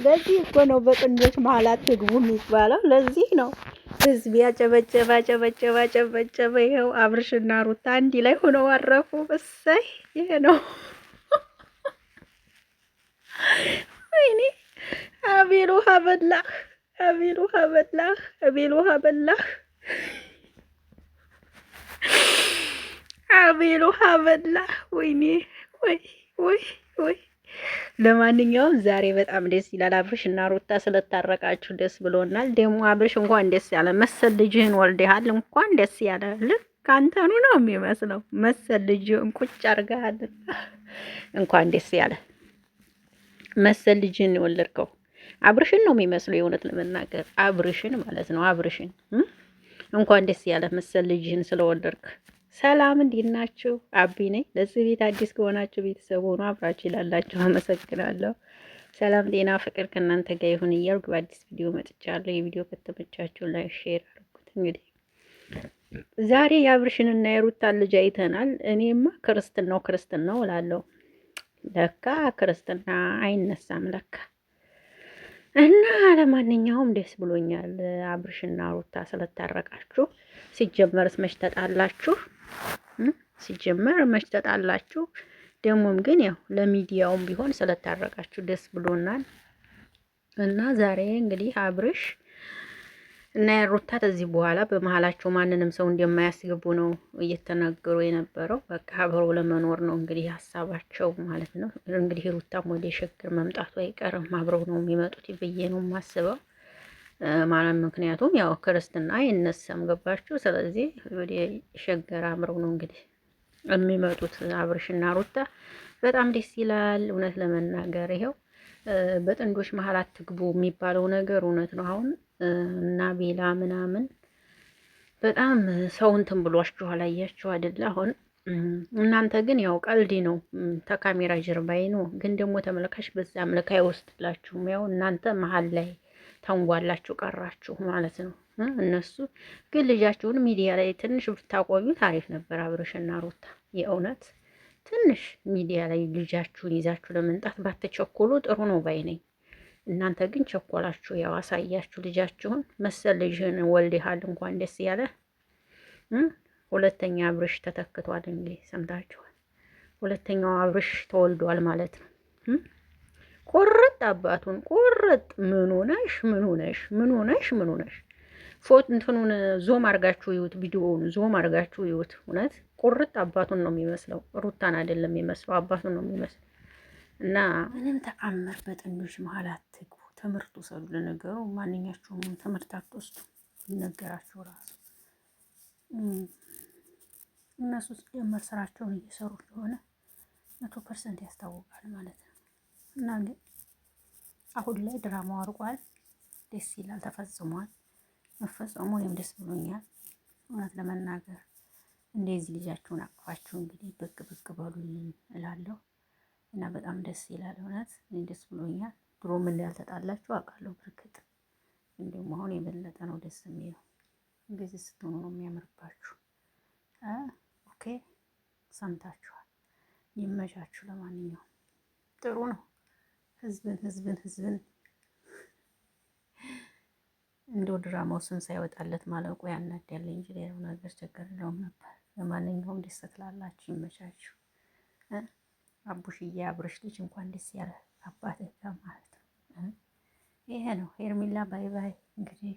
ለዚህ እኮ ነው በጥንዶች መሀል አትግቡ የሚባለው። ለዚህ ነው ህዝብ ያጨበጨበ አጨበጨበ አጨበጨበ። ይኸው አብርሽና ሩታ አንድ ላይ ሆነው አረፉ። እሰይ! ይሄ ነው። ወይኔ አቤል ውሃ በላህ፣ አቤል ውሃ በላህ፣ አቤል ውሃ በላህ፣ አቤል ውሃ በላህ። ወይኔ ወይ ወይ ወይ። ለማንኛውም ዛሬ በጣም ደስ ይላል። አብርሽ እና ሩታ ስለታረቃችሁ ደስ ብሎናል። ደግሞ አብርሽ እንኳን ደስ ያለ መሰል ልጅህን ወልደሃል። እንኳን ደስ ያለ። ልክ አንተኑ ነው የሚመስለው መሰል ልጅህን ቁጭ አድርገሃል። እንኳን ደስ ያለ መሰል ልጅህን የወለድከው አብርሽን ነው የሚመስለው። የእውነት ለመናገር አብርሽን ማለት ነው። አብርሽን እንኳን ደስ ያለ መሰል ልጅህን ስለወለድክ። ሰላም እንዴት ናችሁ? አቢ ነኝ። ለዚህ ቤት አዲስ ከሆናችሁ ቤተሰብ ሆኖ አብራችሁ ይላላችሁ። አመሰግናለሁ። ሰላም ጤና ፍቅር ከእናንተ ጋር ይሁን እያልኩ በአዲስ ቪዲዮ መጥቻለሁ። የቪዲዮ ከተመቻችሁ ላይ ሼር አድርጉት። እንግዲህ ዛሬ የአብርሽንና የሩታን ልጅ አይተናል። እኔማ ክርስትናው እላለሁ። ለካ ክርስትና አይነሳም ለካ። እና ለማንኛውም ደስ ብሎኛል አብርሽና ሩታ ስለታረቃችሁ። ሲጀመርስ መች ተጣላችሁ? ሲጀመር መች ተጣላችሁ? ደግሞም ግን ያው ለሚዲያውም ቢሆን ስለታረቃችሁ ደስ ብሎናል። እና ዛሬ እንግዲህ አብርሽ እና ሩታ ከዚህ በኋላ በመሀላቸው ማንንም ሰው እንደማያስገቡ ነው እየተናገሩ የነበረው። በቃ አብረው ለመኖር ነው እንግዲህ ሀሳባቸው ማለት ነው። እንግዲህ ሩታም ወደ ሸገር መምጣቱ አይቀርም፣ አብረው ነው የሚመጡት ብዬ ነው የማስበው ማለት ምክንያቱም ያው ክርስትና አይነሳም፣ ገባችሁ? ስለዚህ ወደ ሸገር አብረው ነው እንግዲህ የሚመጡት አብርሽና ሩታ። በጣም ደስ ይላል እውነት ለመናገር ይሄው በጥንዶች መሀል አትግቡ የሚባለው ነገር እውነት ነው። አሁን እና ቤላ ምናምን በጣም ሰው እንትን ብሏችኋል፣ አያችሁ አይደለ? አሁን እናንተ ግን ያው ቀልድ ነው፣ ተካሜራ ጀርባዬ ነው። ግን ደግሞ ተመልካች በዛ አምልካ አይወስድላችሁም። ያው እናንተ መሀል ላይ ተንጓላችሁ ቀራችሁ ማለት ነው። እነሱ ግን ልጃችሁን ሚዲያ ላይ ትንሽ ብታቆዩ ታሪፍ ነበር። አብርሽና ሩታ የእውነት ትንሽ ሚዲያ ላይ ልጃችሁን ይዛችሁ ለመምጣት ባትቸኮሉ ጥሩ ነው ባይ ነኝ። እናንተ ግን ቸኮላችሁ። ያው አሳያችሁ ልጃችሁን መሰል ልጅህን ወልደሃል። እንኳን ደስ ያለ። ሁለተኛ አብርሽ ተተክቷል። እንግዲህ ሰምታችኋል። ሁለተኛው አብርሽ ተወልዷል ማለት ነው። ቁርጥ አባቱን ቁርጥ። ምን ሆነሽ ምን ሆነሽ ምን ሆነሽ ምን ሆነሽ? ፎት እንትኑን ዞም አርጋችሁ ይዩት፣ ቪዲዮውን ዞም አርጋችሁ ይዩት። እውነት ቁርጥ አባቱን ነው የሚመስለው፣ ሩታን አይደለም የሚመስለው፣ አባቱን ነው የሚመስለው። እና ምንም ተአምር በጥንዶች መሀል አትግቡ። ትምህርቱ ሰሉ ለነገሩ ማንኛቸውም ትምህርት አትወስዱ ይነገራችሁ ራሱ እነሱ ሲጀመር ስራቸውን እየሰሩ እንደሆነ 100% ያስታውቃል ማለት ነው። እና ግን አሁን ላይ ድራማው አርቋል። ደስ ይላል፣ ተፈጽሟል። መፈጸሙ እኔም ደስ ብሎኛል እውነት ለመናገር። እንደዚህ ልጃችሁን አቅፋችሁ እንግዲህ ብቅ ብቅ በሉልን እላለሁ እና በጣም ደስ ይላል እውነት። እኔ ደስ ብሎኛል። ድሮ ምን ያልተጣላችሁ አውቃለሁ በርግጥ፣ እንዲሁም አሁን የበለጠ ነው ደስ የሚለው። እንደዚህ ስትሆኑ ነው የሚያምርባችሁ። ኦኬ ሰምታችኋል። ይመቻችሁ። ለማንኛውም ጥሩ ነው። ህዝብን እንደው ድራማው ስም ሳይወጣለት ማለቁ ያናዳል እንጂ ሌላው ነገር ችግር የለውም ነበር። ለማንኛውም ደስ ትላላችሁ፣ ይመቻችሁ። አቡሽዬ አብርሽ ልጅ እንኳን ደስ ያለ አባትህ ጋር ማለት ነው። ይሄ ነው ሄርሜላ። ባይ ባይ። እንግዲህ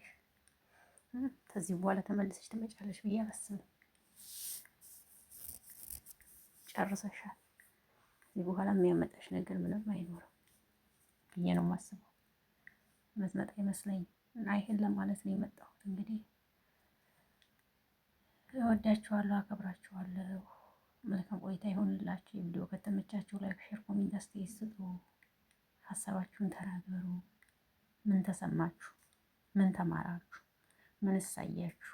ከዚህ በኋላ ተመልሰሽ ትመጫለሽ ብዬ አላስብም። ጨርሰሻል። ከዚህ በኋላ የሚያመጣሽ ነገር ምንም አይኖርም ብዬ ነው የማስበው። መዝመጣ አይመስለኝም። እና ይሄን ለማለት ነው የመጣሁት። እንግዲህ እወዳችኋለሁ፣ አከብራችኋለሁ። መልካም ቆይታ ይሆንላችሁ። የቪዲዮ ከተመቻችሁ ላይክ፣ ሼር፣ ኮሜንት አስተያየት ስጡ። ሀሳባችሁን ተናገሩ። ምን ተሰማችሁ? ምን ተማራችሁ? ምን ሳያችሁ?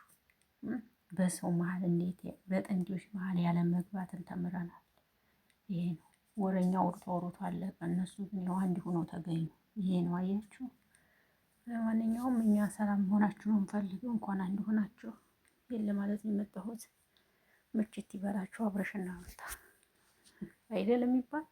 በሰው መሀል እንዴት በጥንዶች መሀል ያለ መግባትን ተምረናል። ይሄ ነው ወረኛ ወርቶ አለቀ። እነሱ ግን ያው አንድ ሆነው ተገኙ። ይሄ ነው አያችሁ። ለማንኛውም እኛ ሰላም ሆናችሁ ነው እንፈልገው። እንኳን አንድ ሆናችሁ የለ ማለት ነው የመጣሁት። ምችት ይበላችሁ። አብረሽና ሩታ አይደለም የሚባል